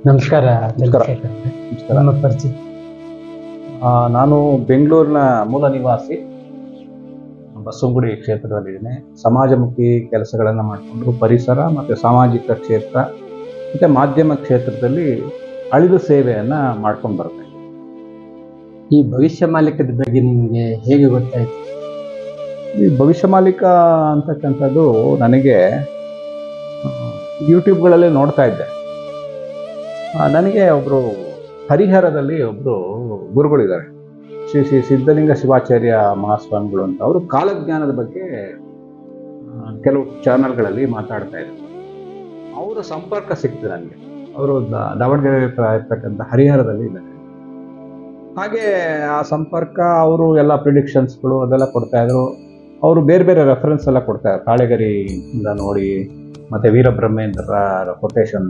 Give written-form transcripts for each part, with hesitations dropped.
ನಮಸ್ಕಾರ. ನಮಸ್ಕಾರ. ಚಂದ್ರಶೇಖರ್. ನಮಸ್ಕಾರ. ನಮ್ಮ ಪರಿಚಯ. ನಾನು ಬೆಂಗಳೂರಿನ ಮೂಲ ನಿವಾಸಿ. ಬಸವನಗುಡಿ ಕ್ಷೇತ್ರದಲ್ಲಿದ್ದೇನೆ. ಸಮಾಜಮುಖಿ ಕೆಲಸಗಳನ್ನು ಮಾಡಿಕೊಂಡು ಪರಿಸರ ಮತ್ತು ಸಾಮಾಜಿಕ ಕ್ಷೇತ್ರ ಮತ್ತು ಮಾಧ್ಯಮ ಕ್ಷೇತ್ರದಲ್ಲಿ ಅಳಿಲು ಸೇವೆಯನ್ನು ಮಾಡ್ಕೊಂಡು ಬರ್ತೇನೆ. ಈ ಭವಿಷ್ಯ ಮಾಲೀಕದ ಬಗ್ಗೆ ನಿಮಗೆ ಹೇಗೆ ಗೊತ್ತಾಯ್ತು? ಈ ಭವಿಷ್ಯ ಮಾಲೀಕ ಅಂತಕ್ಕಂಥದ್ದು ನನಗೆ ಯೂಟ್ಯೂಬ್ಗಳಲ್ಲಿ ನೋಡ್ತಾ ಇದ್ದೆ. ನನಗೆ ಒಬ್ಬರು ಹರಿಹರದಲ್ಲಿ ಒಬ್ಬರು ಗುರುಗಳಿದ್ದಾರೆ, ಶ್ರೀ ಶ್ರೀ ಸಿದ್ಧಲಿಂಗ ಶಿವಾಚಾರ್ಯ ಮಹಾಸ್ವಾಮಿಗಳು ಅಂತ. ಅವರು ಕಾಲಜ್ಞಾನದ ಬಗ್ಗೆ ಕೆಲವು ಚಾನಲ್ಗಳಲ್ಲಿ ಮಾತಾಡ್ತಾ ಇದ್ರು. ಅವರ ಸಂಪರ್ಕ ಸಿಕ್ತು ನನಗೆ. ಅವರು ದಾವಣಗೆರೆ ಹತ್ರ ಇರ್ತಕ್ಕಂಥ ಹರಿಹರದಲ್ಲಿ ಇದ್ದಾರೆ. ಹಾಗೆ ಆ ಸಂಪರ್ಕ, ಅವರು ಎಲ್ಲ ಪ್ರಿಡಿಕ್ಷನ್ಸ್ಗಳು ಅದೆಲ್ಲ ಕೊಡ್ತಾ ಇದ್ರು. ಅವರು ಬೇರೆ ಬೇರೆ ರೆಫರೆನ್ಸ್ ಎಲ್ಲ ಕೊಡ್ತಾ ಇದ್ರು, ತಾಳೆಗರಿಯಿಂದ ನೋಡಿ, ಮತ್ತು ವೀರಬ್ರಹ್ಮೇಂದ್ರ ಕೊಟೇಶನ್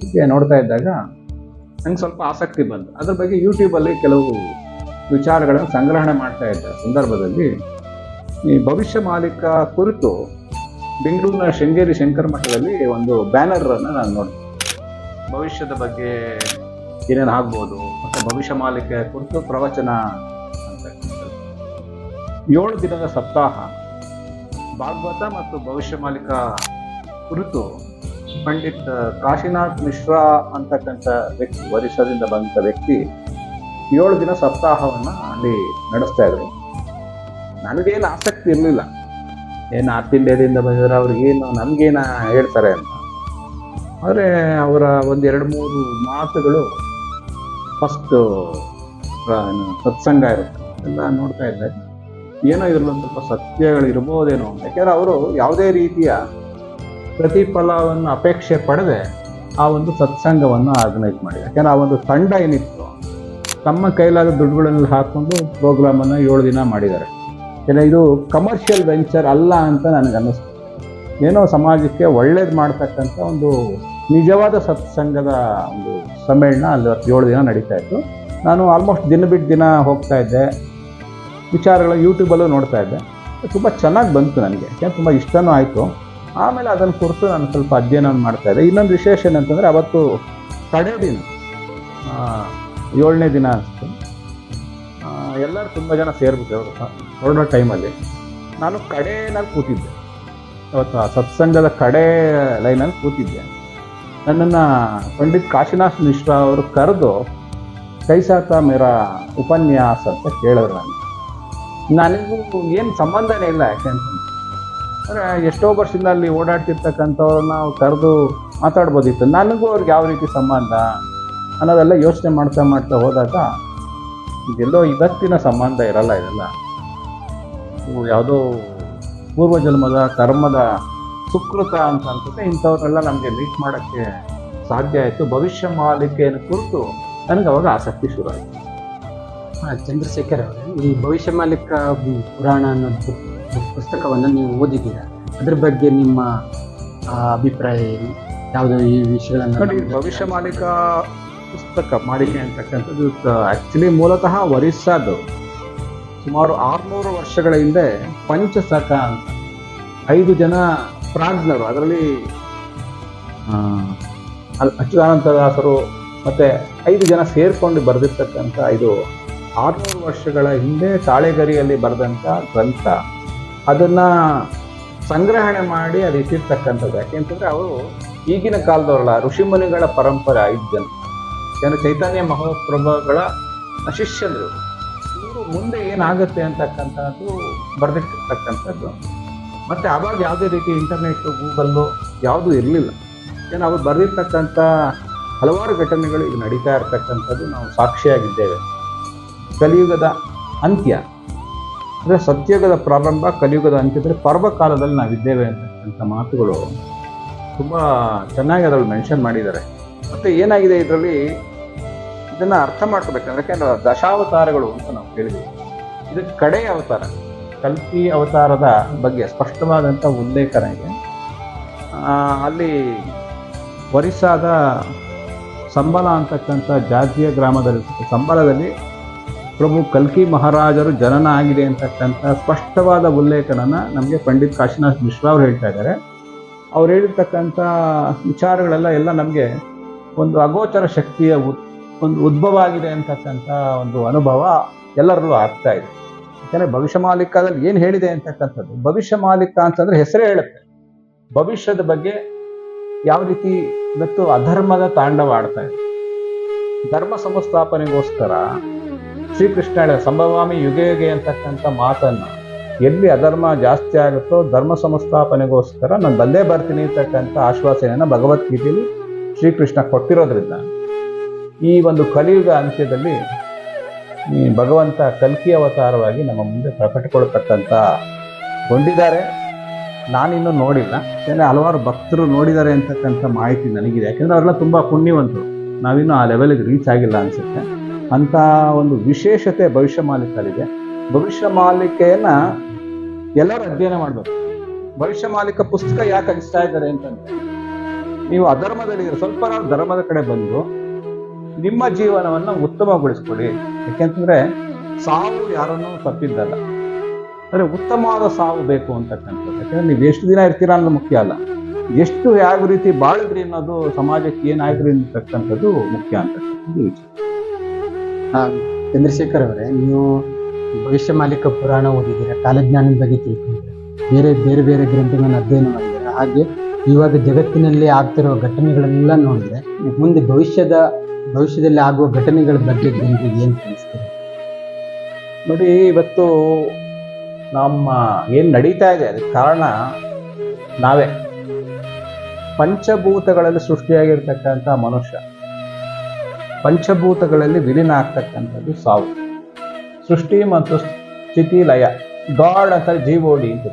ಹೀಗೆ ನೋಡ್ತಾ ಇದ್ದಾಗ ನಂಗೆ ಸ್ವಲ್ಪ ಆಸಕ್ತಿ ಬಂತು. ಅದ್ರ ಬಗ್ಗೆ ಯೂಟ್ಯೂಬಲ್ಲಿ ಕೆಲವು ವಿಚಾರಗಳನ್ನು ಸಂಗ್ರಹಣೆ ಮಾಡ್ತಾ ಇದ್ದ ಸಂದರ್ಭದಲ್ಲಿ ಈ ಭವಿಷ್ಯ ಮಾಲೀಕ ಕುರಿತು ಬೆಂಗಳೂರಿನ ಶೃಂಗೇರಿ ಶಂಕರ ಮಠದಲ್ಲಿ ಒಂದು ಬ್ಯಾನರನ್ನು ನಾನು ನೋಡಿದೆ. ಭವಿಷ್ಯದ ಬಗ್ಗೆ ಏನೇನು ಆಗ್ಬೋದು ಮತ್ತು ಭವಿಷ್ಯ ಮಾಲಿಕ ಕುರಿತು ಪ್ರವಚನ ಅಂತಕ್ಕಂಥದ್ದು. 7 ದಿನದ ಸಪ್ತಾಹ ಭಾಗವತ ಮತ್ತು ಭವಿಷ್ಯ ಮಾಲಿಕ ಕುರಿತು ಪಂಡಿತ್ ಕಾಶಿನಾಥ್ ಮಿಶ್ರಾ ಅಂತಕ್ಕಂಥ ವ್ಯಕ್ತಿ, ಒರಿಸ್ಸಾದಿಂದ ಬಂದ ವ್ಯಕ್ತಿ 7 ದಿನ ಸಪ್ತಾಹವನ್ನು ಅಲ್ಲಿ ನಡೆಸ್ತಾ ಇದ್ರು. ನನಗೇನು ಆಸಕ್ತಿ ಇರಲಿಲ್ಲ, ಏನು ನಾರ್ತ್ ಇಂಡಿಯಾದಿಂದ ಬಂದಿದ್ರೆ ಅವ್ರಿಗೇನು ನಮಗೇನು ಹೇಳ್ತಾರೆ ಅಂತ. ಆದರೆ ಅವರ 1-2-3 ಮಾತುಗಳು ಫಸ್ಟ್ ಸತ್ಸಂಗ ಇರುತ್ತೆ ಎಲ್ಲ ನೋಡ್ತಾ ಇದ್ದೆ. ಏನೋ ಇರಲಿ ಒಂದು ಸ್ವಲ್ಪ ಸತ್ಯಗಳು ಇರ್ಬೋದೇನೋ. ಯಾಕೆಂದರೆ ಅವರು ಯಾವುದೇ ರೀತಿಯ ಪ್ರತಿಫಲವನ್ನು ಅಪೇಕ್ಷೆ ಪಡೆದೆ ಆ ಒಂದು ಸತ್ಸಂಗವನ್ನು ಆರ್ಗನೈಸ್ ಮಾಡಿದೆ. ಯಾಕೆಂದರೆ ಆ ಒಂದು ತಂಡ ಏನಿತ್ತು, ತಮ್ಮ ಕೈಲಾದ ದುಡ್ಡುಗಳಲ್ಲಿ ಹಾಕ್ಕೊಂಡು ಪ್ರೋಗ್ರಾಮನ್ನು 7 ದಿನ ಮಾಡಿದ್ದಾರೆ. ಏನೇ ಇದು ಕಮರ್ಷಿಯಲ್ ವೆಂಚರ್ ಅಲ್ಲ ಅಂತ ನನಗೆ ಅನ್ನಿಸ್ತು. ಏನೋ ಸಮಾಜಕ್ಕೆ ಒಳ್ಳೇದು ಮಾಡ್ತಕ್ಕಂಥ ಒಂದು ನಿಜವಾದ ಸತ್ಸಂಗದ ಒಂದು ಸಮ್ಮೇಳನ ಅಲ್ಲಿ 7 ದಿನ ನಡೀತಾ ಇತ್ತು. ನಾನು ಆಲ್ಮೋಸ್ಟ್ ದಿನ ಬಿಟ್ಟು ದಿನ ಹೋಗ್ತಾ ಇದ್ದೆ, ವಿಚಾರಗಳು ಯೂಟ್ಯೂಬಲ್ಲೂ ನೋಡ್ತಾ ಇದ್ದೆ. ತುಂಬ ಚೆನ್ನಾಗಿ ಬಂತು ನನಗೆ, ಯಾಕೆಂದ್ರೆ ತುಂಬ ಇಷ್ಟನೂ ಆಯಿತು. ಆಮೇಲೆ ಅದನ್ನು ಕುರಿತು ನಾನು ಸ್ವಲ್ಪ ಅಧ್ಯಯನ ಮಾಡ್ತಾ ಇದ್ದೆ. ಇನ್ನೊಂದು ವಿಶೇಷ ಏನಂತಂದರೆ, ಅವತ್ತು ಕಡೆ ದಿನ 7ನೇ ದಿನ ಅನಿಸ್ತು. ಎಲ್ಲರೂ ತುಂಬ ಜನ ಸೇರಿಬಿಟ್ಟು ಅವರು ಹೊರಡೋ ಟೈಮಲ್ಲಿ ನಾನು ಕಡೆಯಲ್ಲಿ ಕೂತಿದ್ದೆ. ಅವತ್ತು ಆ ಸತ್ಸಂಗದ ಕಡೆ ಲೈನಲ್ಲಿ ಕೂತಿದ್ದೆ. ನನ್ನನ್ನು ಪಂಡಿತ್ ಕಾಶಿನಾಥ್ ಮಿಶ್ರಾ ಅವರು ಕರೆದು ಕೈಸಾತ ಮೇರಾ ಉಪನ್ಯಾಸ ಅಂತ ಕೇಳಿದ್ರು. ನನಗೂ ಏನು ಸಂಬಂಧನೇ ಇಲ್ಲ, ಯಾಕೆಂತಂದ್ರೆ ಅಂದರೆ ಎಷ್ಟೋ ವರ್ಷದಿಂದ ಅಲ್ಲಿ ಓಡಾಡ್ತಿರ್ತಕ್ಕಂಥವ್ರನ್ನ ಕರೆದು ಮಾತಾಡ್ಬೋದಿತ್ತು. ನನಗೂ ಅವ್ರಿಗೆ ಯಾವ ರೀತಿ ಸಂಬಂಧ ಅನ್ನೋದೆಲ್ಲ ಯೋಚನೆ ಮಾಡ್ತಾ ಹೋದಾಗ ಇದೆಲ್ಲೋ ಇವತ್ತಿನ ಸಂಬಂಧ ಇರಲ್ಲ, ಇದೆಲ್ಲ ಯಾವುದೋ ಪೂರ್ವಜನ್ಮದ ಕರ್ಮದ ಸುಕೃತ ಅಂತ ಅನ್ಸುತ್ತೆ. ಇಂಥವ್ರನ್ನೆಲ್ಲ ನಮಗೆ ಮೀಟ್ ಮಾಡೋಕ್ಕೆ ಸಾಧ್ಯ ಆಯಿತು. ಭವಿಷ್ಯ ಮಾಲಿಕೆಯನ್ನು ಕುರಿತು ನನಗೆ ಅವಾಗ ಆಸಕ್ತಿ ಶುರು ಆಯಿತು. ಚಂದ್ರಶೇಖರ್ ಅವರೇ, ಈ ಭವಿಷ್ಯ ಮಾಲೀಕ ಪುರಾಣ ಅನ್ನೋ ಪುಸ್ತಕವನ್ನು ನೀವು ಓದಿದ್ದೀರಾ. ಅದ್ರ ಬಗ್ಗೆ ನಿಮ್ಮ ಅಭಿಪ್ರಾಯ ಏನು? ಯಾವುದೋ ಈ ವಿಷಯಗಳನ್ನು ನೋಡಿ, ಭವಿಷ್ಯ ಮಾಲೀಕ ಪುಸ್ತಕ ಮಾಲಿಕೆ ಅಂತಕ್ಕಂಥದ್ದು ಆ್ಯಕ್ಚುಲಿ ಮೂಲತಃ ಒರಿಸ್ಸಾದು. ಸುಮಾರು 600 ವರ್ಷಗಳ ಹಿಂದೆ ಪಂಚಸಖ ಅಂತ 5 ಜನ ಪ್ರಾಜ್ಞರು, ಅದರಲ್ಲಿ ಅಚ್ಯುತಾನಂದದಾಸರು ಮತ್ತು 5 ಜನ ಸೇರಿಕೊಂಡು ಬರೆದಿರ್ತಕ್ಕಂಥ, ಇದು 600 ವರ್ಷಗಳ ಹಿಂದೆ ತಾಳೆಗರಿಯಲ್ಲಿ ಬರೆದಂಥ ಗ್ರಂಥ. ಅದನ್ನು ಸಂಗ್ರಹಣೆ ಮಾಡಿ ಅದು ಇಟ್ಟಿರ್ತಕ್ಕಂಥದ್ದು. ಯಾಕೆಂತಂದರೆ ಅವರು ಈಗಿನ ಕಾಲದವರಲ್ಲ, ಋಷಿಮುನಿಗಳ ಪರಂಪರೆ 5 ಜನ. ಯಾಕಂದರೆ ಚೈತನ್ಯ ಮಹಾಪ್ರಭುಗಳ ಶಿಷ್ಯಂದರು. ಇವರು ಮುಂದೆ ಏನಾಗುತ್ತೆ ಅಂತಕ್ಕಂಥದ್ದು ಬರೆದಿರ್ತಕ್ಕಂಥದ್ದು. ಮತ್ತು ಆವಾಗ ಯಾವುದೇ ರೀತಿ ಇಂಟರ್ನೆಟ್ಟು, ಗೂಗಲ್ಲು ಯಾವುದೂ ಇರಲಿಲ್ಲ. ಏನು ಅವ್ರು ಬರೆದಿರ್ತಕ್ಕಂಥ ಹಲವಾರು ಘಟನೆಗಳು ಈಗ ನಡೀತಾ ಇರ್ತಕ್ಕಂಥದ್ದು ನಾವು ಸಾಕ್ಷಿಯಾಗಿದ್ದೇವೆ. ಕಲಿಯುಗದ ಅಂತ್ಯ ಅಂದರೆ ಸತ್ಯಯುಗದ ಪ್ರಾರಂಭ, ಕಲಿಯುಗದ ಅಂತ್ಯದಲ್ಲಿ ಪರ್ವಕಾಲದಲ್ಲಿ ನಾವಿದ್ದೇವೆ ಅಂತಕ್ಕಂಥ ಮಾತುಗಳು ತುಂಬ ಚೆನ್ನಾಗಿ ಅದರಲ್ಲಿ ಮೆನ್ಷನ್ ಮಾಡಿದ್ದಾರೆ. ಮತ್ತು ಏನಾಗಿದೆ ಇದರಲ್ಲಿ, ಇದನ್ನು ಅರ್ಥ ಮಾಡ್ಕೋಬೇಕಂದ್ರೆ, ಯಾಕೆಂದರೆ ದಶಾವತಾರಗಳು ಅಂತ ನಾವು ಕೇಳಿದ್ದೀವಿ. ಇದಕ್ಕೆ ಕಡೆಯ ಅವತಾರ ಕಲ್ಕಿ ಅವತಾರದ ಬಗ್ಗೆ ಸ್ಪಷ್ಟವಾದಂಥ ಉಲ್ಲೇಖನ ಇದೆ. ಅಲ್ಲಿ ಒರಿಸ್ಸಾದ ಸಂಬಳ ಅಂತಕ್ಕಂಥ ಜಾತಿಯ ಗ್ರಾಮದಲ್ಲಿ, ಸಂಬಳದಲ್ಲಿ ಪ್ರಭು ಕಲ್ಕಿ ಮಹಾರಾಜರು ಜನನ ಆಗಿದೆ ಅಂತಕ್ಕಂಥ ಸ್ಪಷ್ಟವಾದ ಉಲ್ಲೇಖನನ ನಮಗೆ ಪಂಡಿತ್ ಕಾಶಿನಾಥ್ ಮಿಶ್ರಾ ಅವರು ಹೇಳ್ತಾ ಇದ್ದಾರೆ. ಅವ್ರು ಹೇಳಿರ್ತಕ್ಕಂಥ ವಿಚಾರಗಳೆಲ್ಲ ನಮಗೆ ಒಂದು ಅಗೋಚರ ಶಕ್ತಿಯ ಒಂದು ಉದ್ಭವ ಆಗಿದೆ ಅಂತಕ್ಕಂಥ ಒಂದು ಅನುಭವ ಎಲ್ಲರಲ್ಲೂ ಆಗ್ತಾ ಇದೆ. ಯಾಕಂದ್ರೆ ಭವಿಷ್ಯ ಮಾಲಿಕದಲ್ಲಿ ಏನು ಹೇಳಿದೆ ಅಂತಕ್ಕಂಥದ್ದು, ಭವಿಷ್ಯ ಮಾಲಿಕ ಅಂತಂದ್ರೆ ಹೆಸರೇ ಹೇಳುತ್ತೆ ಭವಿಷ್ಯದ ಬಗ್ಗೆ ಯಾವ ರೀತಿ ಇವತ್ತು ಅಧರ್ಮದ ತಾಂಡವ ಆಡ್ತಾ ಇದೆ. ಧರ್ಮ ಸಂಸ್ಥಾಪನೆಗೋಸ್ಕರ ಶ್ರೀಕೃಷ್ಣ ಹೇಳಿದ ಸಂಭವಾಮಿ ಯುಗೆ ಯುಗೆ ಅಂತಕ್ಕಂಥ ಮಾತನ್ನ, ಎಲ್ಲಿ ಅಧರ್ಮ ಜಾಸ್ತಿ ಆಗುತ್ತೋ ಧರ್ಮ ಸಂಸ್ಥಾಪನೆಗೋಸ್ಕರ ನಾನು ಬಂದೇ ಬರ್ತೀನಿ ಅಂತಕ್ಕಂಥ ಆಶ್ವಾಸನೆಯನ್ನು ಭಗವದ್ಗೀತೆಯಲ್ಲಿ ಶ್ರೀಕೃಷ್ಣ ಕೊಟ್ಟಿರೋದ್ರಿಂದ ಈ ಒಂದು ಕಲಿಯುಗ ಅಂತ್ಯದಲ್ಲಿ ಈ ಭಗವಂತ ಕಲ್ಕಿ ಅವತಾರವಾಗಿ ನಮ್ಮ ಮುಂದೆ ಪ್ರಕಟಗೊಳ್ಳತಕ್ಕಂಥ ಗೊಂಡಿದ್ದಾರೆ. ನಾನಿನ್ನೂ ನೋಡಿಲ್ಲ, ಯಾಕಂದರೆ ಹಲವಾರು ಭಕ್ತರು ನೋಡಿದ್ದಾರೆ ಅಂತಕ್ಕಂಥ ಮಾಹಿತಿ ನನಗಿದೆ. ಯಾಕೆಂದರೆ ಅವರೆಲ್ಲ ತುಂಬ ಪುಣ್ಯವಂತರು, ನಾವಿನ್ನೂ ಆ ಲೆವೆಲ್ಗೆ ರೀಚ್ ಆಗಿಲ್ಲ ಅನಿಸುತ್ತೆ. ಅಂಥ ಒಂದು ವಿಶೇಷತೆ ಭವಿಷ್ಯ ಮಾಲಿಕಲ್ಲಿದೆ. ಭವಿಷ್ಯ ಮಾಲಿಕೆಯನ್ನು ಎಲ್ಲರೂ ಅಧ್ಯಯನ ಮಾಡಬೇಕು. ಭವಿಷ್ಯ ಮಾಲಿಕ ಪುಸ್ತಕ ಯಾಕೆ ಹಂಚ್ತಾ ಇದ್ದಾರೆ ಅಂತಂದರೆ, ನೀವು ಅಧರ್ಮದಲ್ಲಿ ಸ್ವಲ್ಪ ನಾವು ಧರ್ಮದ ಕಡೆ ಬಂದು ನಿಮ್ಮ ಜೀವನವನ್ನು ಉತ್ತಮಗೊಳಿಸ್ಕೊಳ್ಳಿ. ಯಾಕೆಂತಂದ್ರೆ ಸಾವು ಯಾರನ್ನೂ ತಪ್ಪಿದ್ದಲ್ಲ, ಅಂದರೆ ಉತ್ತಮವಾದ ಸಾವು ಬೇಕು ಅಂತಕ್ಕಂಥದ್ದು. ಯಾಕಂದ್ರೆ ನೀವು ಎಷ್ಟು ದಿನ ಇರ್ತೀರಾ ಅನ್ನೋದು ಮುಖ್ಯ ಅಲ್ಲ, ಎಷ್ಟು ಯಾವ ರೀತಿ ಬಾಳಿದ್ರಿ ಅನ್ನೋದು, ಸಮಾಜಕ್ಕೆ ಏನಾಯ್ತು ಅಂತಕ್ಕಂಥದ್ದು ಮುಖ್ಯ ಅಂತಕ್ಕಂಥದ್ದು ವಿಚಾರ. ಚಂದ್ರಶೇಖರ್ ಅವರೇ, ನೀವು ಭವಿಷ್ಯ ಮಾಲಿಕ ಪುರಾಣ ಓದಿದ್ದೀರಾ, ಕಾಲಜ್ಞಾನದ ಬಗ್ಗೆ ತಿಳ್ಕೊಂಡಿದ್ದೀರಾ, ಬೇರೆ ಬೇರೆ ಗ್ರಂಥಗಳನ್ನು ಅಧ್ಯಯನ ಮಾಡಿದ್ದೀರಾ. ಹಾಗೆ ಇವಾಗ ಜಗತ್ತಿನಲ್ಲಿ ಆಗ್ತಿರೋ ಘಟನೆಗಳೆಲ್ಲ ನೋಡಿದ್ರೆ ಮುಂದೆ ಭವಿಷ್ಯದಲ್ಲಿ ಆಗುವ ಘಟನೆಗಳ ಬಗ್ಗೆ ಜನರಿಗೆ ಏನು ತಿಳಿಸ್ತೀರಿ? ನೋಡಿ, ಇವತ್ತು ನಮ್ಮ ಏನು ನಡೀತಾ ಇದೆ ಅದಕ್ಕೆ ಕಾರಣ ನಾವೇ. ಪಂಚಭೂತಗಳಲ್ಲಿ ಸೃಷ್ಟಿಯಾಗಿರ್ತಕ್ಕಂಥ ಮನುಷ್ಯ, ಪಂಚಭೂತಗಳಲ್ಲಿ ವಿಲೀನ ಆಗ್ತಕ್ಕಂಥದ್ದು ಸಾವು. ಸೃಷ್ಟಿ ಮತ್ತು ಸ್ಥಿತಿ ಲಯ, ಗಾಡ್ ಅಂತ GOD ಅಂತ,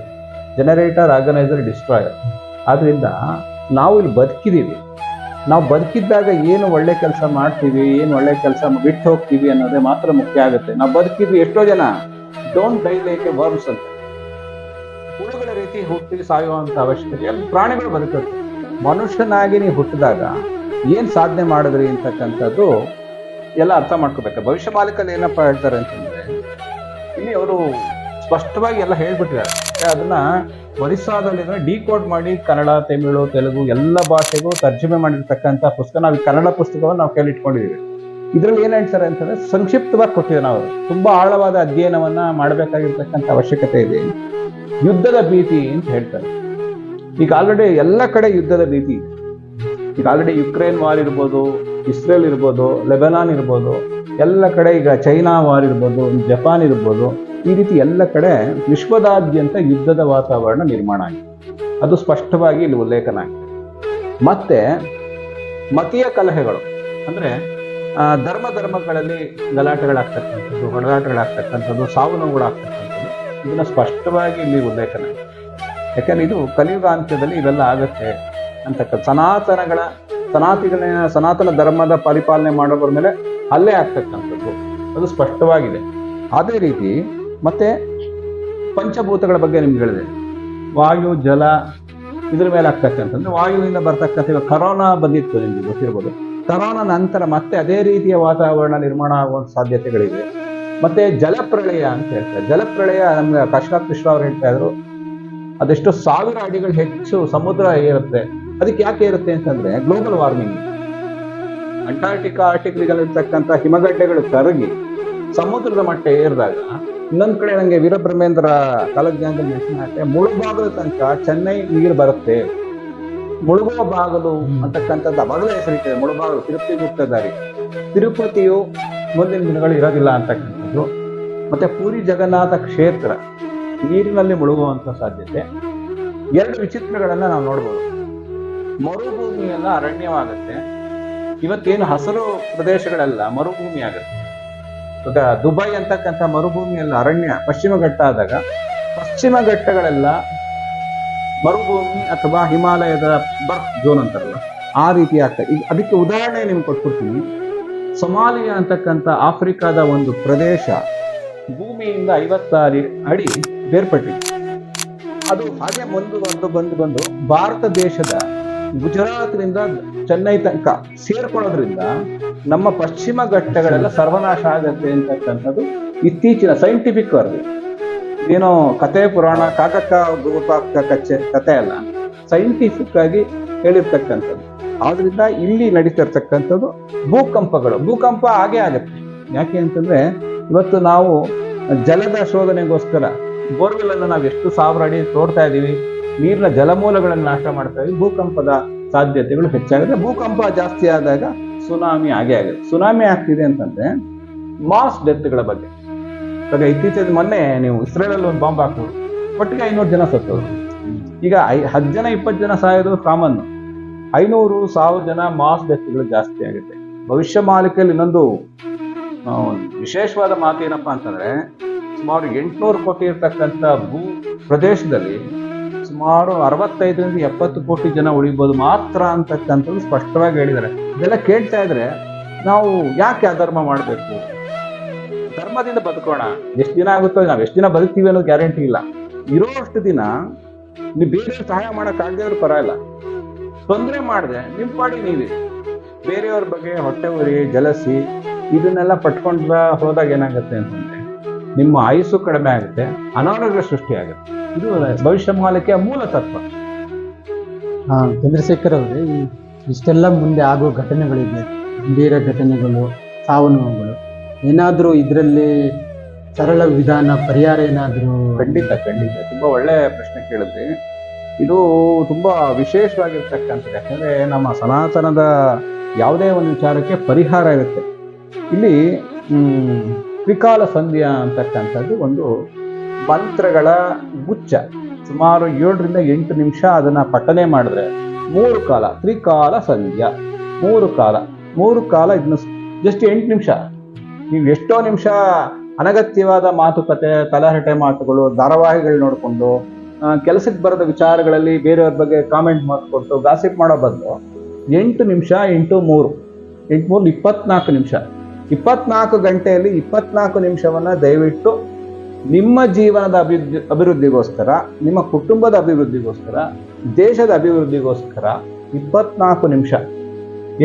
ಜನರೇಟರ್, ಆರ್ಗನೈಸರ್, ಡಿಸ್ಟ್ರಾಯರ್. ಆದ್ದರಿಂದ ನಾವು ಇಲ್ಲಿ ಬದುಕಿದ್ದೀವಿ. ನಾವು ಬದುಕಿದ್ದಾಗ ಏನು ಒಳ್ಳೆ ಕೆಲಸ ಮಾಡ್ತೀವಿ, ಏನು ಒಳ್ಳೆ ಕೆಲಸ ಬಿಟ್ಟು ಹೋಗ್ತೀವಿ ಅನ್ನೋದೇ ಮಾತ್ರ ಮುಖ್ಯ ಆಗುತ್ತೆ. ನಾವು ಬದುಕಿದ್ವಿ. ಎಷ್ಟೋ ಜನ don't dye like A worms ಅಂತ, ಹುಳುಗಳ ರೀತಿ ಹುಟ್ಟಿ ಸಾಯುವಂಥ ಅವಶ್ಯಕತೆ ಅಲ್ಲಿ ಪ್ರಾಣಿಗಳು ಬದುಕುತ್ತೆ. ಮನುಷ್ಯನಾಗಿ ನೀವು ಹುಟ್ಟಿದಾಗ ಏನು ಸಾಧನೆ ಮಾಡಿದ್ರಿ ಅಂತಕ್ಕಂಥದ್ದು ಎಲ್ಲ ಅರ್ಥ ಮಾಡ್ಕೋಬೇಕು. ಭವಿಷ್ಯ ಮಾಲಿಕಲ್ಲಿ ಏನಪ್ಪ ಹೇಳ್ತಾರೆ ಅಂತಂದ್ರೆ, ಇಲ್ಲಿ ಅವರು ಸ್ಪಷ್ಟವಾಗಿ ಎಲ್ಲ ಹೇಳ್ಬಿಟ್ಟಿದ್ದಾರೆ. ಅದನ್ನ ಒರಿಸ್ಸಾದಲ್ಲಿ ಡಿಕೋಡ್ ಮಾಡಿ ಕನ್ನಡ, ತಮಿಳು, ತೆಲುಗು ಎಲ್ಲ ಭಾಷೆಗೂ ತರ್ಜುಮೆ ಮಾಡಿರ್ತಕ್ಕಂಥ ಪುಸ್ತಕ. ನಾವು ಈ ಕನ್ನಡ ಪುಸ್ತಕವನ್ನು ನಾವು ಕೈಲಿ ಇಟ್ಕೊಂಡಿದ್ದೀವಿ. ಇದರಲ್ಲಿ ಏನು ಹೇಳ್ತಾರೆ ಅಂತಂದ್ರೆ, ಸಂಕ್ಷಿಪ್ತವಾಗಿ ಕೊಟ್ಟಿದ್ದಾರೆ. ನಾವು ತುಂಬಾ ಆಳವಾದ ಅಧ್ಯಯನವನ್ನ ಮಾಡಬೇಕಾಗಿರ್ತಕ್ಕಂಥ ಅವಶ್ಯಕತೆ ಇದೆ. ಯುದ್ಧದ ಭೀತಿ ಅಂತ ಹೇಳ್ತಾರೆ. ಈಗ ಆಲ್ರೆಡಿ ಎಲ್ಲ ಕಡೆ ಯುದ್ಧದ ಭೀತಿ ಇದೆ. ಈಗ ಆಲ್ರೆಡಿ ಯುಕ್ರೇನ್ ವಾರ್ ಇರ್ಬೋದು, ಇಸ್ರೇಲ್ ಇರ್ಬೋದು, ಲೆಬನಾನ್ ಇರ್ಬೋದು, ಎಲ್ಲ ಕಡೆ ಈಗ ಚೈನಾ ವಾರ್ ಇರ್ಬೋದು, ಜಪಾನ್ ಇರ್ಬೋದು, ಈ ರೀತಿ ಎಲ್ಲ ಕಡೆ ವಿಶ್ವದಾದ್ಯಂತ ಯುದ್ಧದ ವಾತಾವರಣ ನಿರ್ಮಾಣ ಆಗಿದೆ. ಅದು ಸ್ಪಷ್ಟವಾಗಿ ಇಲ್ಲಿ ಉಲ್ಲೇಖನ ಆಗಿದೆ. ಮತ್ತೆ ಮತೀಯ ಕಲಹೆಗಳು, ಅಂದ್ರೆ ಧರ್ಮಗಳಲ್ಲಿ ಗಲಾಟೆಗಳಾಗ್ತಕ್ಕಂಥದ್ದು, ಹೊಡೆದಾಟಗಳಾಗ್ತಕ್ಕಂಥದ್ದು, ಸಾವು ನೋವುಗಳಾಗ್ತಕ್ಕಂಥದ್ದು, ಇದನ್ನ ಸ್ಪಷ್ಟವಾಗಿ ಇಲ್ಲಿ ಉಲ್ಲೇಖನ ಆಗಿದೆ. ಯಾಕಂದ್ರೆ ಇದು ಕಲಿಯುಗ ಅಂತ್ಯದಲ್ಲಿ ಇವೆಲ್ಲ ಆಗತ್ತೆ ಅಂತಕ್ಕಂಥ ಸನಾತನ ಧರ್ಮದ ಪರಿಪಾಲನೆ ಮಾಡೋದ್ರ ಮೇಲೆ ಹಲ್ಲೆ ಆಗ್ತಕ್ಕಂಥದ್ದು ಅದು ಸ್ಪಷ್ಟವಾಗಿದೆ. ಅದೇ ರೀತಿ ಮತ್ತೆ ಪಂಚಭೂತಗಳ ಬಗ್ಗೆ ನಿಮ್ಗೆ ಹೇಳಿದೆ, ವಾಯು, ಜಲ, ಇದ್ರ ಮೇಲೆ ಆಗ್ತಕ್ಕಂಥದ್ದು. ವಾಯುವಿಂದ ಬರ್ತಕ್ಕಂಥ ಇವಾಗ ಕರೋನಾ ಬಂದಿತ್ತು, ನಿಮ್ಗೆ ಗೊತ್ತಿರ್ಬೋದು. ಕರೋನಾ ನಂತರ ಮತ್ತೆ ಅದೇ ರೀತಿಯ ವಾತಾವರಣ ನಿರ್ಮಾಣ ಆಗುವಂಥ ಸಾಧ್ಯತೆಗಳಿವೆ. ಮತ್ತೆ ಜಲಪ್ರಳಯ ಅಂತ ಹೇಳ್ತಾರೆ. ಜಲಪ್ರಳಯ ನಮ್ಗೆ ಕಾಶಿನಾಥ್ ಮಿಶ್ರಾ ಅವ್ರು ಹೇಳ್ತಾ ಇದ್ರು, ಅದೆಷ್ಟು 1000 ಅಡಿಗಳು ಹೆಚ್ಚು ಸಮುದ್ರ ಏರುತ್ತೆ. ಅದಕ್ಕೆ ಯಾಕೆ ಇರುತ್ತೆ ಅಂತಂದ್ರೆ ಗ್ಲೋಬಲ್ ವಾರ್ಮಿಂಗ್. ಆರ್ಟಿಕ್ಗಳಿರ್ತಕ್ಕಂಥ ಹಿಮಗಡ್ಡೆಗಳು ಕರಗಿ ಸಮುದ್ರದ ಮಟ್ಟ ಏರಿದಾಗ, ಇನ್ನೊಂದ್ ಕಡೆ ನಂಗೆ ವೀರಬ್ರಹ್ಮೇಂದ್ರ ಕಾಲಜ್ಞಾನದಲ್ಲಿ ಮೆನ್ಷನ್ ಆಗುತ್ತೆ, ಮುಳುಬಾಗಲು ತನಕ ಚೆನ್ನೈ ನೀರು ಬರುತ್ತೆ. ಮುಳುಗುವ ಬಾಗಲು ಅಂತಕ್ಕಂಥದ್ದು ಅವಾಗಲೇ ಹೆಸರಿಟ್ಟಿದೆ. ಮುಳುಬಾಗಲು ತಿರುಪತಿ ಮುಕ್ತ ದಾರಿ. ತಿರುಪತಿಯು ಮುಂದಿನ ದಿನಗಳು ಇರೋದಿಲ್ಲ ಅಂತಕ್ಕಂಥದ್ದು. ಮತ್ತೆ ಪೂರಿ ಜಗನ್ನಾಥ ಕ್ಷೇತ್ರ ನೀರಿನಲ್ಲಿ ಮುಳುಗುವಂತ ಸಾಧ್ಯತೆ. 2 ವಿಚಿತ್ರಗಳನ್ನ ನಾವು ನೋಡ್ಬೋದು. ಮರುಭೂಮಿಯೆಲ್ಲ ಅರಣ್ಯವಾಗುತ್ತೆ. ಇವತ್ತೇನು ಹಸಿರು ಪ್ರದೇಶಗಳೆಲ್ಲ ಮರುಭೂಮಿ ಆಗುತ್ತೆ. ಇವಾಗ ದುಬೈ ಅಂತಕ್ಕಂಥ ಮರುಭೂಮಿಯೆಲ್ಲ ಅರಣ್ಯ, ಪಶ್ಚಿಮ ಘಟ್ಟ ಆದಾಗ ಪಶ್ಚಿಮ ಘಟ್ಟಗಳೆಲ್ಲ ಮರುಭೂಮಿ ಅಥವಾ ಹಿಮಾಲಯದ ಬರ್ಫ್ ಝೋನ್ ಅಂತಾರಲ್ಲ, ಆ ರೀತಿ ಆಗ್ತದೆ. ಈಗ ಅದಕ್ಕೆ ಉದಾಹರಣೆ ನಿಮ್ಗೆ ಕೊಟ್ಬಿಡ್ತೀನಿ. ಸೊಮಾಲಿಯಾ ಅಂತಕ್ಕಂಥ ಆಫ್ರಿಕಾದ ಒಂದು ಪ್ರದೇಶ ಭೂಮಿಯಿಂದ 56 ಅಡಿ ಬೇರ್ಪಟ್ಟಿದೆ. ಅದು ಹಾಗೆ ಬಂದು ಭಾರತ ದೇಶದ ಗುಜರಾತ್ನಿಂದ ಚೆನ್ನೈ ತನಕ ಸೇರ್ಕೊಳ್ಳೋದ್ರಿಂದ ನಮ್ಮ ಪಶ್ಚಿಮ ಘಟ್ಟಗಳೆಲ್ಲ ಸರ್ವನಾಶ ಆಗತ್ತೆ ಅಂತಕ್ಕಂಥದ್ದು ಇತ್ತೀಚಿನ ಸೈಂಟಿಫಿಕ್ ವರದಿ. ಏನೋ ಕತೆ ಪುರಾಣ, ಕಾಕಕ್ಕ ಕತೆ ಅಲ್ಲ, ಸೈಂಟಿಫಿಕ್ ಆಗಿ ಹೇಳಿರ್ತಕ್ಕಂಥದ್ದು. ಆದ್ರಿಂದ ಇಲ್ಲಿ ನಡೀತಿರ್ತಕ್ಕಂಥದ್ದು ಭೂಕಂಪ ಹಾಗೇ ಆಗುತ್ತೆ. ಯಾಕೆ ಅಂತಂದ್ರೆ ಇವತ್ತು ನಾವು ಜಲದ ಶೋಧನೆಗೋಸ್ಕರ ಬೋರ್ವೆಲ್ ಅನ್ನು ನಾವು ಎಷ್ಟು 1000 ಅಡಿ ತೋಡ್ತಾ ಇದೀವಿ, ನೀರಿನ ಜಲಮೂಲಗಳನ್ನು ನಾಶ ಮಾಡ್ತಾ ಇದೀವಿ, ಭೂಕಂಪದ ಸಾಧ್ಯತೆಗಳು ಹೆಚ್ಚಾಗುತ್ತೆ. ಭೂಕಂಪ ಜಾಸ್ತಿ ಆದಾಗ ಸುನಾಮಿ ಆಗೇ ಆಗುತ್ತೆ. ಸುನಾಮಿ ಆಗ್ತಿದೆ ಅಂತಂದ್ರೆ ಮಾಸ್ ಡೆತ್ಗಳ ಬಗ್ಗೆ. ಇವಾಗ ಇತ್ತೀಚೆಗೆ ಮೊನ್ನೆ ನೀವು ಇಸ್ರೇಲಲ್ಲಿ ಒಂದು ಬಾಂಬ್ ಹಾಕೋದು ಒಟ್ಟಿಗೆ 500 ಜನ ಸತ್ತೋದು. ಈಗ 10 ಜನ 20 ಜನ ಸಾಯೋದು ಕಾಮನ್. 500-1000 ಜನ ಮಾಸ್ ಡೆತ್ಗಳು ಜಾಸ್ತಿ ಆಗುತ್ತೆ. ಭವಿಷ್ಯ ಮಾಲಿಕೆಯಲ್ಲಿ ಇನ್ನೊಂದು ವಿಶೇಷವಾದ ಮಾತು ಏನಪ್ಪಾ ಅಂತಂದ್ರೆ, ಸುಮಾರು 800 ಕೋಟಿ ಇರ್ತಕ್ಕಂಥ ಭೂ ಪ್ರದೇಶದಲ್ಲಿ ಸುಮಾರು 65-70 ಕೋಟಿ ಜನ ಉಳಿಬೋದು ಮಾತ್ರ ಅಂತಕ್ಕಂಥದ್ದು ಸ್ಪಷ್ಟವಾಗಿ ಹೇಳಿದ್ದಾರೆ. ಇದೆಲ್ಲ ಕೇಳ್ತಾ ಇದ್ರೆ ನಾವು ಯಾಕೆ ಅಧರ್ಮ ಮಾಡಬೇಕು? ಧರ್ಮದಿಂದ ಬದುಕೋಣ. ಎಷ್ಟು ದಿನ ಆಗುತ್ತೋ, ನಾವು ಎಷ್ಟು ದಿನ ಬದುಕ್ತೀವಿ ಅನ್ನೋದು ಗ್ಯಾರಂಟಿ ಇಲ್ಲ. ಇರೋಷ್ಟು ದಿನ ನೀವು ಬೇರೆ ಸಹಾಯ ಮಾಡೋಕ್ಕಾಗದೇ ಪರವಾಗಿಲ್ಲ, ತೊಂದರೆ ಮಾಡಿದೆ ನಿಮ್ಮ ಪಾಡಿ ನೀವೇ. ಬೇರೆಯವ್ರ ಬಗ್ಗೆ ಹೊಟ್ಟೆ ಉರಿ, ಜಲಸಿ ಇದನ್ನೆಲ್ಲ ಪಟ್ಕೊಂಡ್ರ ಹೋದಾಗ ಏನಾಗುತ್ತೆ ಅಂತಂದ್ರೆ ನಿಮ್ಮ ಆಯುಸ್ಸು ಕಡಿಮೆ ಆಗುತ್ತೆ, ಅನಾರೋಗ್ಯ ಸೃಷ್ಟಿ ಆಗುತ್ತೆ. ಇದು ಭವಿಷ್ಯ ಮಾಲಿಕೆಯ ಮೂಲ ತತ್ವ. ಚಂದ್ರಶೇಖರ್ ಅವರೇ, ಇಷ್ಟೆಲ್ಲ ಮುಂದೆ ಆಗೋ ಘಟನೆಗಳಿದೆ, ಗಂಭೀರ ಘಟನೆಗಳು, ಸಾವು ನೋವುಗಳು, ಏನಾದರೂ ಇದರಲ್ಲಿ ಸರಳ ವಿಧಾನ, ಪರಿಹಾರ ಏನಾದರೂ? ಖಂಡಿತ ತುಂಬಾ ಒಳ್ಳೆ ಪ್ರಶ್ನೆ ಕೇಳಿದ್ರಿ. ಇದು ತುಂಬಾ ವಿಶೇಷವಾಗಿರ್ತಕ್ಕಂಥದ್ದು. ಯಾಕಂದ್ರೆ ನಮ್ಮ ಸನಾತನದ ಯಾವುದೇ ಒಂದು ವಿಚಾರಕ್ಕೆ ಪರಿಹಾರ ಇರುತ್ತೆ. ಇಲ್ಲಿ ತ್ರಿಕಾಲ ಸಂಧ್ಯಾ ಅಂತಕ್ಕಂಥದ್ದು ಒಂದು ಮಂತ್ರಗಳ ಗುಚ್ಛ. ಸುಮಾರು 7-8 ನಿಮಿಷ ಅದನ್ನ ಪಠನೆ ಮಾಡಿದ್ರೆ 3 ಕಾಲ ತ್ರಿಕಾಲ ಸಂಧ್ಯಾ. 3 ಕಾಲ ಇದನ್ನ ಜಸ್ಟ್ 8 ನಿಮಿಷ. ನೀವು ಎಷ್ಟೋ ನಿಮಿಷ ಅನಗತ್ಯವಾದ ಮಾತುಕತೆ, ತಲಹರಟೆ ಮಾತುಗಳು, ಧಾರಾವಾಹಿಗಳು ನೋಡಿಕೊಂಡು ಕೆಲಸಕ್ಕೆ ಬರದ ವಿಚಾರಗಳಲ್ಲಿ ಬೇರೆಯವ್ರ ಬಗ್ಗೆ ಕಾಮೆಂಟ್ ಮಾಡಿಕೊಟ್ಟು ಗಾಸಿಪ್ ಮಾಡೋ ಬದಲು 8 ನಿಮಿಷ ಇಂಟು 3 24 ನಿಮಿಷ. 24 ಗಂಟೆಯಲ್ಲಿ 24 ನಿಮಿಷವನ್ನ ದಯವಿಟ್ಟು ನಿಮ್ಮ ಜೀವನದ ಅಭಿವೃದ್ಧಿಗೋಸ್ಕರ, ನಿಮ್ಮ ಕುಟುಂಬದ ಅಭಿವೃದ್ಧಿಗೋಸ್ಕರ, ದೇಶದ ಅಭಿವೃದ್ಧಿಗೋಸ್ಕರ 24 ನಿಮಿಷ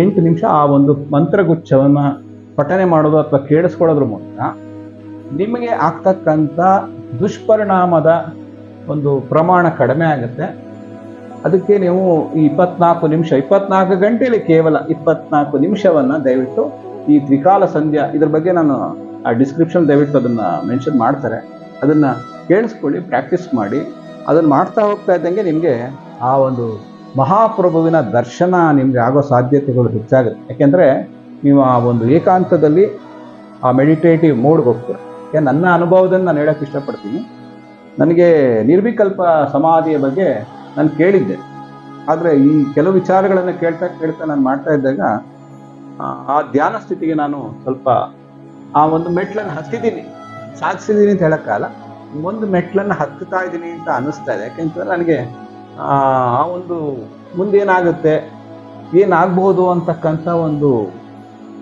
8 ನಿಮಿಷ ಆ ಒಂದು ಮಂತ್ರಗುಚ್ಛವನ್ನ ಪಠನೆ ಮಾಡೋದು ಅಥವಾ ಕೇಳಿಸ್ಕೊಳ್ಳೋದ್ರ ಮೂಲಕ ನಿಮಗೆ ಆಗ್ತಕ್ಕಂಥ ದುಷ್ಪರಿಣಾಮದ ಒಂದು ಪ್ರಮಾಣ ಕಡಿಮೆ ಆಗುತ್ತೆ. ಅದಕ್ಕೆ ನೀವು ಈ 24 ನಿಮಿಷ, 24 ಗಂಟೆಯಲ್ಲಿ ಕೇವಲ 24 ನಿಮಿಷವನ್ನ ದಯವಿಟ್ಟು ಈ ತ್ರಿಕಾಲ ಸಂಧ್ಯಾ, ಇದ್ರ ಬಗ್ಗೆ ನಾನು ಆ ಡಿಸ್ಕ್ರಿಪ್ಷನ್ ದಯವಿಟ್ಟು ಅದನ್ನ ಮೆನ್ಷನ್ ಮಾಡ್ತಾರೆ, ಅದನ್ನ ಕೇಳಿಸ್ಕೊಳ್ಳಿ, ಪ್ರಾಕ್ಟೀಸ್ ಮಾಡಿ. ಅದನ್ನ ಮಾಡ್ತಾ ಹೋಗ್ತಾ ಇದ್ದಂಗೆ ನಿಮಗೆ ಆ ಒಂದು ಮಹಾಪ್ರಭುವಿನ ದರ್ಶನ ನಿಮ್ಗೆ ಆಗೋ ಸಾಧ್ಯತೆಗಳು ಹೆಚ್ಚಾಗುತ್ತೆ. ಯಾಕೆಂದ್ರೆ ನೀವು ಆ ಒಂದು ಏಕಾಂತದಲ್ಲಿ ಆ ಮೆಡಿಟೇಟಿವ್ ಮೋಡ್ಗೆ ಹೋಗ್ತೀರ. ಯಾಕೆ ನನ್ನ ಅನುಭವದಲ್ಲಿ ನಾನು ಹೇಳಕ್ಕೆ ಇಷ್ಟಪಡ್ತೀನಿ. ನನಗೆ ನಿರ್ವಿಕಲ್ಪ ಸಮಾಧಿಯ ಬಗ್ಗೆ ನಾನು ಕೇಳಿದ್ದೆ, ಆದರೆ ಈ ಕೆಲವು ವಿಚಾರಗಳನ್ನು ಕೇಳ್ತಾ ನಾನು ಮಾಡ್ತಾ ಇದ್ದಾಗ ಆ ಧ್ಯಾನ ಸ್ಥಿತಿಗೆ ನಾನು ಸ್ವಲ್ಪ ಆ ಒಂದು ಮೆಟ್ಲನ್ನು ಹತ್ತಿದ್ದೀನಿ, ಸಾಧಿಸಿದ್ದೀನಿ ಅಂತ ಹೇಳೋಕ್ಕಾಗಲ್ಲ, ಒಂದು ಮೆಟ್ಲನ್ನು ಹತ್ತುತ್ತಾ ಇದ್ದೀನಿ ಅಂತ ಅನ್ನಿಸ್ತಾ ಇದೆ. ಯಾಕೆಂತಂದ್ರೆ ನನಗೆ ಆ ಒಂದು ಮುಂದೇನಾಗುತ್ತೆ, ಏನಾಗಬಹುದು ಅಂತಕ್ಕಂಥ ಒಂದು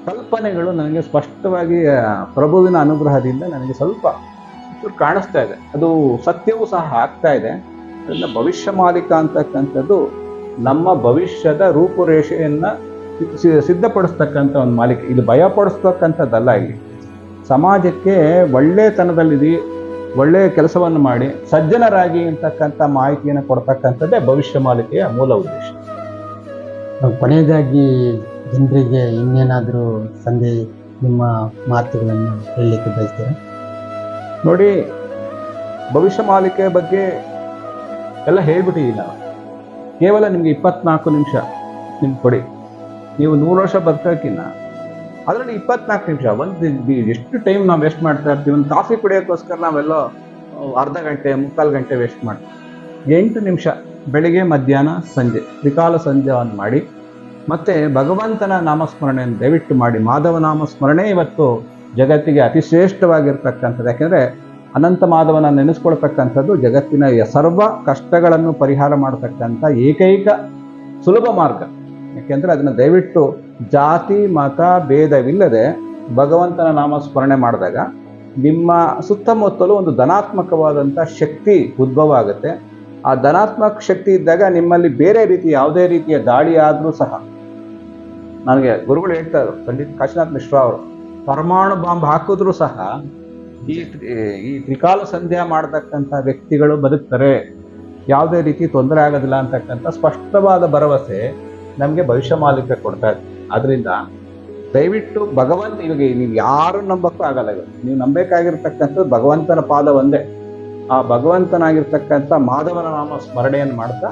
ಕಲ್ಪನೆಗಳು ನನಗೆ ಸ್ಪಷ್ಟವಾಗಿ ಪ್ರಭುವಿನ ಅನುಗ್ರಹದಿಂದ ನನಗೆ ಸ್ವಲ್ಪ ಕಾಣಿಸ್ತಾ ಇದೆ. ಅದು ಸತ್ಯವೂ ಸಹ ಆಗ್ತಾ ಇದೆ. ಅದರಿಂದ ಭವಿಷ್ಯ ಮಾಲಿಕ ಅಂತಕ್ಕಂಥದ್ದು ನಮ್ಮ ಭವಿಷ್ಯದ ರೂಪುರೇಷೆಯನ್ನ ಸಿದ್ಧಪಡಿಸ್ತಕ್ಕಂಥ ಒಂದು ಮಾಲಿಕೆ. ಇದು ಭಯಪಡಿಸ್ತಕ್ಕಂಥದ್ದಲ್ಲ. ಇಲ್ಲಿ ಸಮಾಜಕ್ಕೆ ಒಳ್ಳೆತನದಲ್ಲಿದೆ, ಒಳ್ಳೆಯ ಕೆಲಸವನ್ನು ಮಾಡಿ ಸಜ್ಜನರಾಗಿ ಅಂತಕ್ಕಂಥ ಮಾಹಿತಿಯನ್ನು ಕೊಡ್ತಕ್ಕಂಥದ್ದೇ ಭವಿಷ್ಯ ಮಾಲಿಕೆಯ ಮೂಲ ಉದ್ದೇಶ. ಕೊನೆಯದಾಗಿ ಜನರಿಗೆ ಇನ್ನೇನಾದರೂ ಸಂದೇಶ, ನಿಮ್ಮ ಮಾತುಗಳನ್ನು ಹೇಳಲಿಕ್ಕೆ ಬಯಸ್ತೀರಾ? ನೋಡಿ, ಭವಿಷ್ಯ ಮಾಲಿಕೆಯ ಬಗ್ಗೆ ಎಲ್ಲ ಹೇಳ್ಬಿಟ್ಟಿದ್ದೀನಿ ನಾವು. ಕೇವಲ ನಿಮಗೆ 24 ನಿಮಿಷ ನಿಮ್ಗೆ ಕೊಡಿ. ನೀವು 100 ವರ್ಷ ಬದುಕೋಕ್ಕಿನ್ನ ಅದರಲ್ಲಿ 24 ನಿಮಿಷ, ಒಂದು ಎಷ್ಟು ಟೈಮ್ ನಾವು ವೇಸ್ಟ್ ಮಾಡ್ತಾ ಇರ್ತೀವಿ. ಒಂದು ಕಾಫಿ ಕುಡಿಯೋಕ್ಕೋಸ್ಕರ ನಾವೆಲ್ಲೋ ಅರ್ಧ ಗಂಟೆ 3/4 ಗಂಟೆ ವೇಸ್ಟ್ ಮಾಡ್ತೀವಿ. 8 ನಿಮಿಷ ಬೆಳಿಗ್ಗೆ, ಮಧ್ಯಾಹ್ನ, ಸಂಜೆ ತ್ರಿಕಾಲ ಸಂಧ್ಯಾವನ್ನು ಮಾಡಿ, ಮತ್ತೆ ಭಗವಂತನ ನಾಮಸ್ಮರಣೆಯನ್ನು ದಯವಿಟ್ಟು ಮಾಡಿ. ಮಾಧವ ನಾಮಸ್ಮರಣೆ ಇವತ್ತು ಜಗತ್ತಿಗೆ ಅತಿ ಶ್ರೇಷ್ಠವಾಗಿರ್ತಕ್ಕಂಥದ್ದು. ಯಾಕೆಂದರೆ ಅನಂತ ಮಾಧವನ ನೆನೆಸ್ಕೊಳ್ತಕ್ಕಂಥದ್ದು ಜಗತ್ತಿನ ಸರ್ವ ಕಷ್ಟಗಳನ್ನು ಪರಿಹಾರ ಮಾಡತಕ್ಕಂಥ ಏಕೈಕ ಸುಲಭ ಮಾರ್ಗ. ಯಾಕೆಂದರೆ ಅದನ್ನು ದಯವಿಟ್ಟು ಜಾತಿ ಮತ ಭೇದವಿಲ್ಲದೆ ಭಗವಂತನ ನಾಮಸ್ಮರಣೆ ಮಾಡಿದಾಗ ನಿಮ್ಮ ಸುತ್ತಮುತ್ತಲೂ ಒಂದು ಧನಾತ್ಮಕವಾದಂಥ ಶಕ್ತಿ ಉದ್ಭವ ಆಗುತ್ತೆ. ಆ ಧನಾತ್ಮಕ ಶಕ್ತಿ ಇದ್ದಾಗ ನಿಮ್ಮಲ್ಲಿ ಬೇರೆ ರೀತಿ ಯಾವುದೇ ರೀತಿಯ ದಾಳಿ ಆದರೂ ಸಹ, ನನಗೆ ಗುರುಗಳು ಹೇಳ್ತಾ ಇದ್ರು, ಪಂಡಿತ್ ಕಾಶಿನಾಥ್ ಮಿಶ್ರಾ ಅವರು, ಪರಮಾಣು ಬಾಂಬ್ ಹಾಕಿದ್ರು ಸಹ ಈ ತ್ರಿಕಾಲ ಸಂಧ್ಯಾ ಮಾಡತಕ್ಕಂಥ ವ್ಯಕ್ತಿಗಳು ಬದುಕ್ತಾರೆ, ಯಾವುದೇ ರೀತಿ ತೊಂದರೆ ಆಗೋದಿಲ್ಲ ಅಂತಕ್ಕಂಥ ಸ್ಪಷ್ಟವಾದ ಭರವಸೆ ನಮಗೆ ಭವಿಷ್ಯ ಮಾಲೀಕ ಕೊಡ್ತಾ ಇದ್ದಾರೆ. ಆದ್ರಿಂದ ದಯವಿಟ್ಟು ಭಗವಂತ, ಇವಾಗ ನೀವು ಯಾರು ನಂಬಕ್ಕೂ ಆಗಲ್ಲ. ಇವಾಗ ನೀವು ನಂಬೇಕಾಗಿರ್ತಕ್ಕಂಥದ್ದು ಭಗವಂತನ ಪಾದ ಒಂದೇ. ಆ ಭಗವಂತನಾಗಿರ್ತಕ್ಕಂಥ ಮಾಧವನ ನಾಮ ಸ್ಮರಣೆಯನ್ನು ಮಾಡ್ತಾ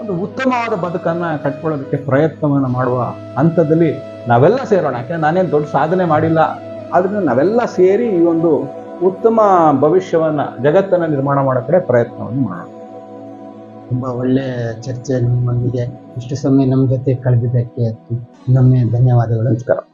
ಒಂದು ಉತ್ತಮವಾದ ಬದುಕನ್ನ ಕಟ್ಕೊಳ್ಳೋದಕ್ಕೆ ಪ್ರಯತ್ನವನ್ನು ಮಾಡುವ ಹಂತದಲ್ಲಿ ನಾವೆಲ್ಲ ಸೇರೋಣ. ಯಾಕಂದ್ರೆ ನಾನೇನು ದೊಡ್ಡ ಸಾಧನೆ ಮಾಡಿಲ್ಲ, ಆದ್ರಿಂದ ನಾವೆಲ್ಲ ಸೇರಿ ಈ ಒಂದು ಉತ್ತಮ ಭವಿಷ್ಯವನ್ನ, ಜಗತ್ತನ್ನ ನಿರ್ಮಾಣ ಮಾಡೋ ಕಡೆ ಪ್ರಯತ್ನವನ್ನು ಮಾಡೋಣ. ತುಂಬಾ ಒಳ್ಳೆ ಚರ್ಚೆ ನಿಮ್ಮೊಂದಿಗೆ ಇಷ್ಟು ಸಮಯ ನಮ್ಮ ಜೊತೆ ಕಳೆದಿದ್ದಕ್ಕೆ ಇನ್ನೊಮ್ಮೆ ಧನ್ಯವಾದಗಳು. ನಮಸ್ಕಾರ.